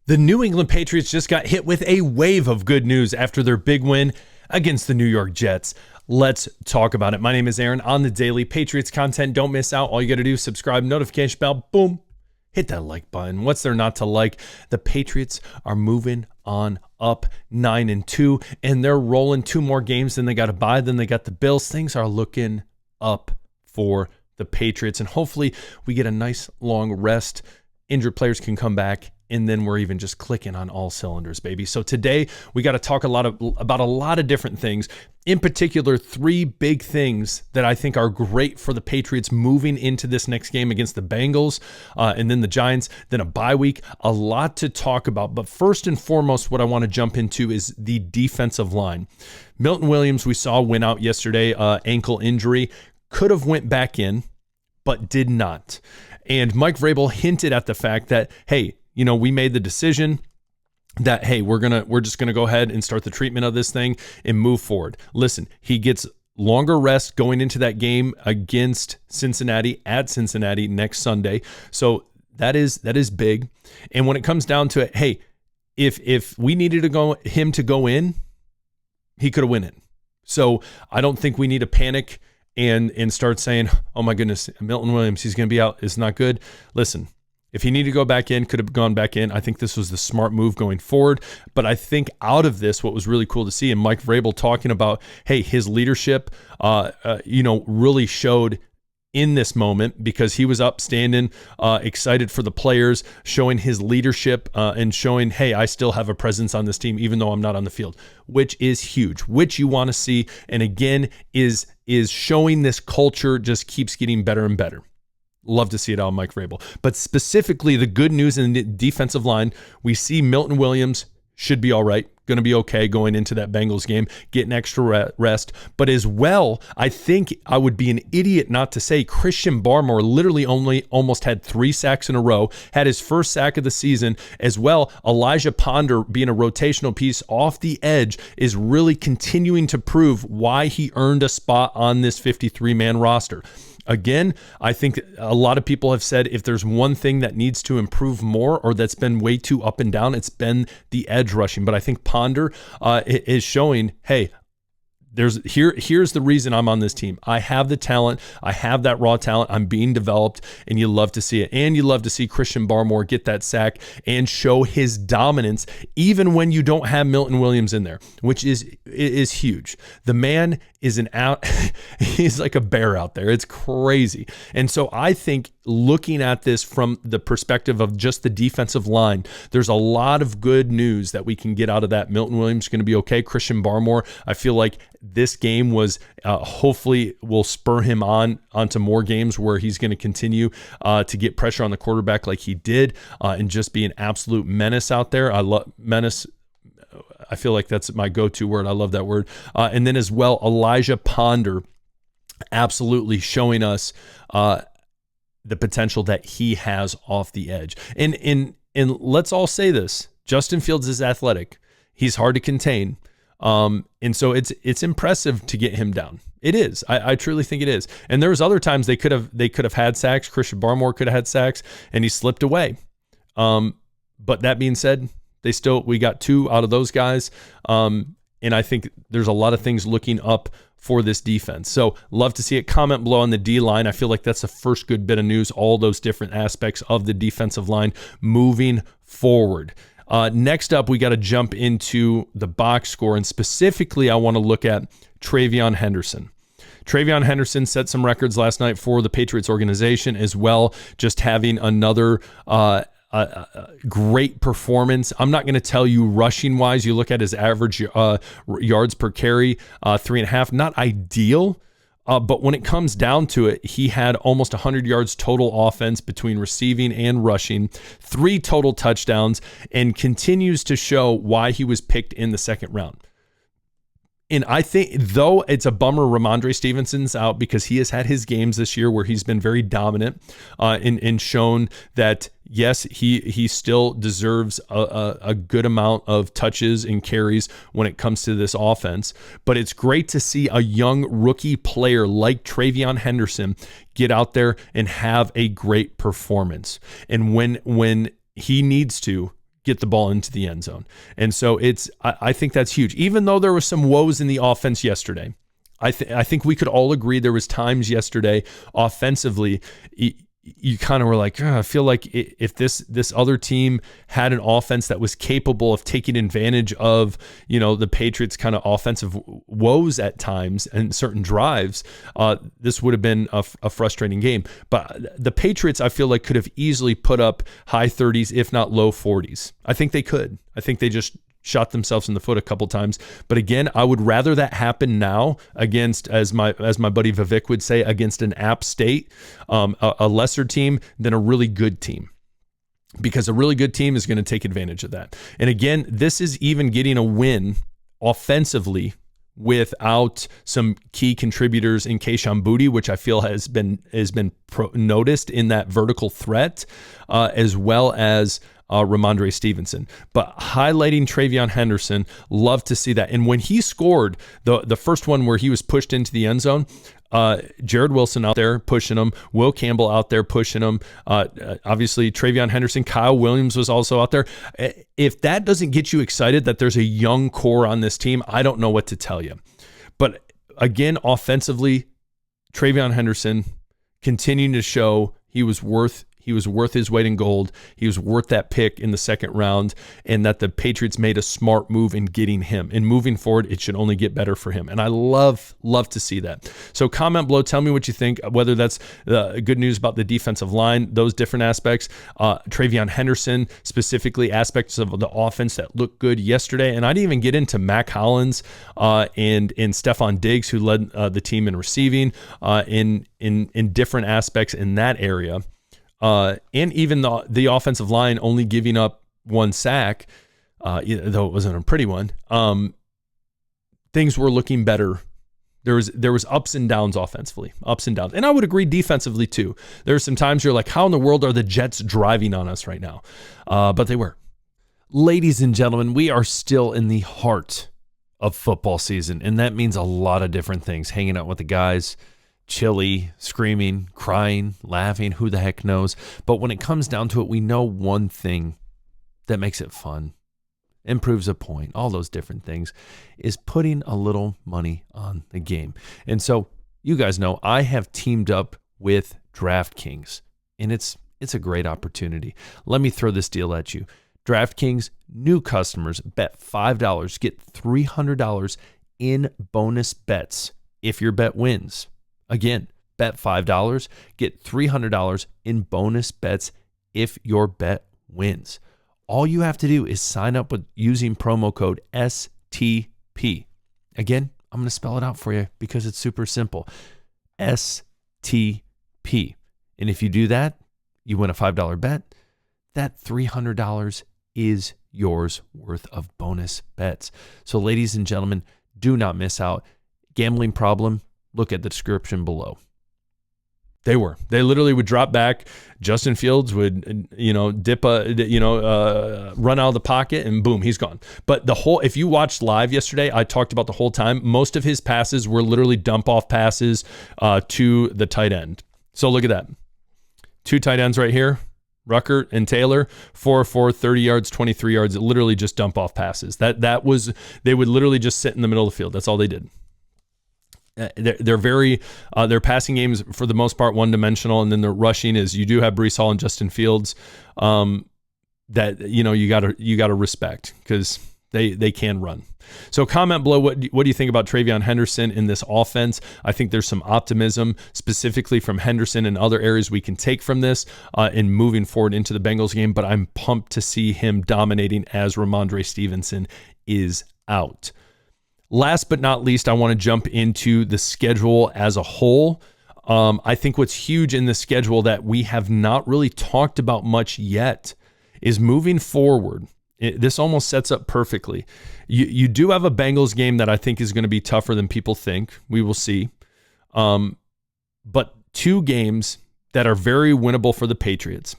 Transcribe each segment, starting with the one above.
The New England Patriots just got hit with a wave of good news after their big win against the New York Jets. Let's talk about it. My name is Aaron. On the daily Patriots content, don't miss out. All you got to do is subscribe, notification bell, boom, hit that like button. What's there not to like? The Patriots are moving on up 9-2, and they're rolling 2 more games than they got to buy. Then they got the Bills. Things are looking up for the Patriots, and hopefully we get a nice long rest. Injured players can come back, and then we're even just clicking on all cylinders, baby. So today we got to talk about a lot of different things. In particular, 3 big things that I think are great for the Patriots moving into this next game against the Bengals, and then the Giants, then a bye week. A lot to talk about. But first and foremost, what I want to jump into is the defensive line. Milton Williams, we saw, went out yesterday, ankle injury. Could have went back in, but did not. And Mike Vrabel hinted at the fact that, hey, you know, we made the decision that, hey, we're just gonna go ahead and start the treatment of this thing and move forward. Listen, he gets longer rest going into that game against Cincinnati at Cincinnati next Sunday. So that is big. And when it comes down to it, hey, if we needed him to go in, he could have went in. So I don't think we need to panic and start saying, oh my goodness, Milton Williams, he's going to be out. It's not good. Listen, if he needed to go back in, could have gone back in. I think this was the smart move going forward. But I think out of this, what was really cool to see, and Mike Vrabel talking about, hey, his leadership, really showed in this moment because he was up standing, excited for the players, showing his leadership and showing, hey, I still have a presence on this team, even though I'm not on the field, which is huge, which you want to see. And again, is showing this culture just keeps getting better and better. Love to see it out, Mike Vrabel. But specifically, the good news in the defensive line, we see Milton Williams should be all right, going to be okay going into that Bengals game, getting extra rest. But as well, I think I would be an idiot not to say Christian Barmore literally almost had 3 sacks in a row, had his first sack of the season. As well, Elijah Ponder being a rotational piece off the edge is really continuing to prove why he earned a spot on this 53-man roster. Again, I think a lot of people have said if there's one thing that needs to improve more or that's been way too up and down, it's been the edge rushing. But I think Ponder is showing, hey, here's the reason I'm on this team. I have the talent. I have that raw talent. I'm being developed, and you love to see it. And you love to see Christian Barmore get that sack and show his dominance, even when you don't have Milton Williams in there, which is huge. The man is he's like a bear out there. It's crazy. And so I think looking at this from the perspective of just the defensive line, there's a lot of good news that we can get out of that. Milton Williams is going to be okay. Christian Barmore, I feel like this game was hopefully will spur him onto more games where he's going to continue to get pressure on the quarterback like he did and just be an absolute menace out there. I love menace. I feel like that's my go-to word. I love that word. And then as well, Elijah Ponder absolutely showing us the potential that he has off the edge. And let's all say this. Justin Fields is athletic. He's hard to contain. And so it's impressive to get him down. It is. I truly think it is. And there was other times they could have had sacks. Christian Barmore could have had sacks, and he slipped away. But that being said, we got 2 out of those guys. And I think there's a lot of things looking up for this defense. So love to see it. Comment below on the D line. I feel like that's the first good bit of news, all those different aspects of the defensive line moving forward. Next up, we got to jump into the box score. And specifically, I want to look at TreVeyon Henderson. TreVeyon Henderson set some records last night for the Patriots organization as well, just having another great performance. I'm not going to tell you rushing wise. You look at his average yards per carry, 3.5, not ideal. But when it comes down to it, he had almost 100 yards total offense between receiving and rushing, 3 total touchdowns, and continues to show why he was picked in the second round. And I think, though it's a bummer Ramondre Stevenson's out because he has had his games this year where he's been very dominant and shown that, yes, he still deserves a good amount of touches and carries when it comes to this offense. But it's great to see a young rookie player like TreVeyon Henderson get out there and have a great performance. And when he needs to, get the ball into the end zone. And so I think that's huge. Even though there was some woes in the offense yesterday, I think we could all agree there was times yesterday offensively you kind of were like, I feel like if this other team had an offense that was capable of taking advantage of, the Patriots kind of offensive woes at times and certain drives, this would have been a frustrating game. But the Patriots, I feel like, could have easily put up high 30s, if not low 40s. I think they could. I think they just shot themselves in the foot a couple times. But again, I would rather that happen now against, as my buddy Vivek would say, against an App State, a lesser team, than a really good team. Because a really good team is going to take advantage of that. And again, this is even getting a win offensively without some key contributors in Kayshon Boutte, which I feel has been noticed in that vertical threat, as well as Ramondre Stevenson. But highlighting TreVeyon Henderson, love to see that. And when he scored the first one where he was pushed into the end zone, Jared Wilson out there pushing him, Will Campbell out there pushing him, obviously TreVeyon Henderson, Kyle Williams was also out there. If that doesn't get you excited that there's a young core on this team, I don't know what to tell you. But again, offensively, TreVeyon Henderson continuing to show he was worth his weight in gold. He was worth that pick in the second round, and that the Patriots made a smart move in getting him. And moving forward, it should only get better for him. And I love to see that. So comment below, tell me what you think, whether that's good news about the defensive line, those different aspects, TreVeyon Henderson, specifically aspects of the offense that looked good yesterday. And I'd even get into Mac Hollins and Stephon Diggs, who led the team in receiving in different aspects in that area. And even the offensive line only giving up one sack, though it wasn't a pretty one, things were looking better. There was ups and downs offensively, ups and downs. And I would agree defensively too. There are some times you're like, how in the world are the Jets driving on us right now? But they were. Ladies and gentlemen, we are still in the heart of football season, and that means a lot of different things. Hanging out with the guys, chilly, screaming, crying, laughing, who the heck knows. But when it comes down to it, we know one thing that makes it fun, improves a point, all those different things, is putting a little money on the game. And so you guys know I have teamed up with DraftKings, and it's a great opportunity. Let me throw this deal at you. DraftKings, new customers bet $5, get $300 in bonus bets if your bet wins. Again, bet $5, get $300 in bonus bets if your bet wins. All you have to do is sign up with using promo code STP. Again, I'm going to spell it out for you because it's super simple. STP. And if you do that, you win a $5 bet. That $300 is yours worth of bonus bets. So ladies and gentlemen, do not miss out. Gambling problem? Look at the description below. They literally would drop back. Justin Fields would, dip run out of the pocket and boom, he's gone. But if you watched live yesterday, I talked about the whole time, most of his passes were literally dump off passes to the tight end. So look at that. Two tight ends right here, Ruckert and Taylor, 4-4, 30 yards, 23 yards, literally just dump off passes. They would literally just sit in the middle of the field. That's all they did. They're very their passing games for the most part one-dimensional, and then their rushing is, you do have Breece Hall and Justin Fields that you gotta respect because they can run. So comment below what do you think about TreVeyon Henderson in this offense? I think there's some optimism specifically from Henderson and other areas we can take from this in moving forward into the Bengals game, but I'm pumped to see him dominating as Ramondre Stevenson is out. Last but not least, I want to jump into the schedule as a whole. I think what's huge in the schedule that we have not really talked about much yet is moving forward. This almost sets up perfectly. You do have a Bengals game that I think is going to be tougher than people think. We will see. But two games that are very winnable for the Patriots.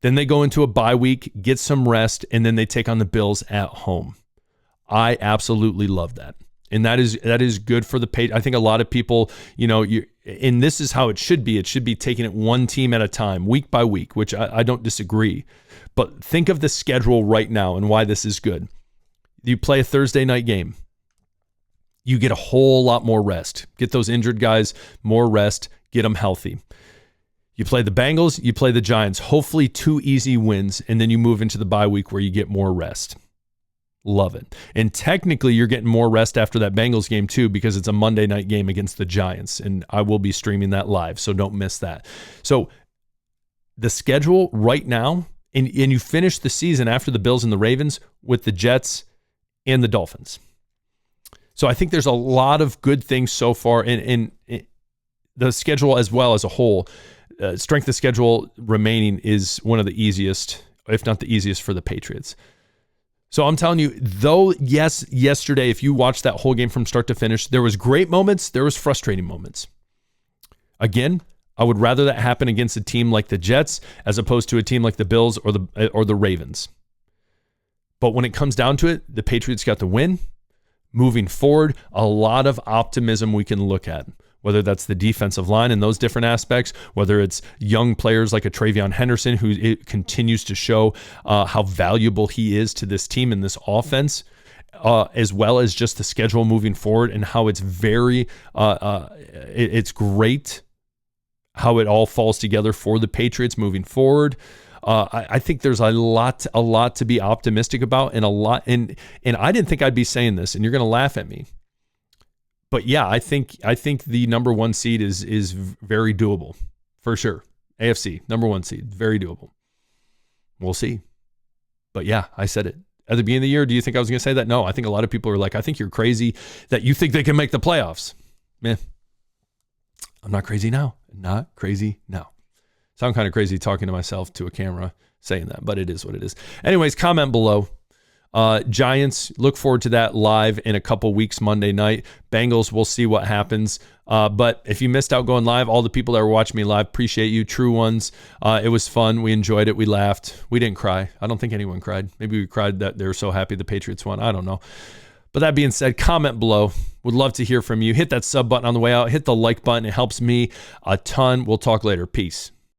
Then they go into a bye week, get some rest, and then they take on the Bills at home. I absolutely love that. And that is good for the Patriots. I think a lot of people, And this is how it should be. It should be taking it one team at a time, week by week, which I don't disagree. But think of the schedule right now and why this is good. You play a Thursday night game. You get a whole lot more rest. Get those injured guys more rest. Get them healthy. You play the Bengals, you play the Giants. Hopefully 2 easy wins, and then you move into the bye week where you get more rest. Love it. And technically, you're getting more rest after that Bengals game too, because it's a Monday night game against the Giants, and I will be streaming that live, so don't miss that. So the schedule right now, and you finish the season after the Bills and the Ravens with the Jets and the Dolphins. So I think there's a lot of good things so far in the schedule as well as a whole. Strength of schedule remaining is one of the easiest, if not the easiest, for the Patriots. So I'm telling you, though, yes, yesterday, if you watched that whole game from start to finish, there was great moments, there was frustrating moments. Again, I would rather that happen against a team like the Jets as opposed to a team like the Bills or the Ravens. But when it comes down to it, the Patriots got the win. Moving forward, a lot of optimism we can look at, whether that's the defensive line and those different aspects, whether it's young players like a Travion Henderson, who it continues to show how valuable he is to this team and this offense, as well as just the schedule moving forward and how it's it's great how it all falls together for the Patriots moving forward. I think there's a lot to be optimistic about, and I didn't think I'd be saying this, and you're going to laugh at me. But yeah, I think the number 1 seed is very doable for sure. AFC number 1 seed, very doable. We'll see. But yeah, I said it at the beginning of the year. Do you think I was going to say that? No, I think a lot of people are like, I think you're crazy that you think they can make the playoffs. Man, I'm not crazy now. Not crazy now. Sound kind of crazy talking to myself to a camera saying that, but it is what it is. Anyways, comment below. Giants, look forward to that live in a couple weeks, Monday night. Bengals, we'll see what happens. But if you missed out going live, all the people that were watching me live, appreciate you, true ones. It was fun. We enjoyed it. We laughed. We didn't cry. I don't think anyone cried. Maybe we cried that they were so happy the Patriots won. I don't know. But that being said, comment below. Would love to hear from you. Hit that sub button on the way out. Hit the like button. It helps me a ton. We'll talk later. Peace.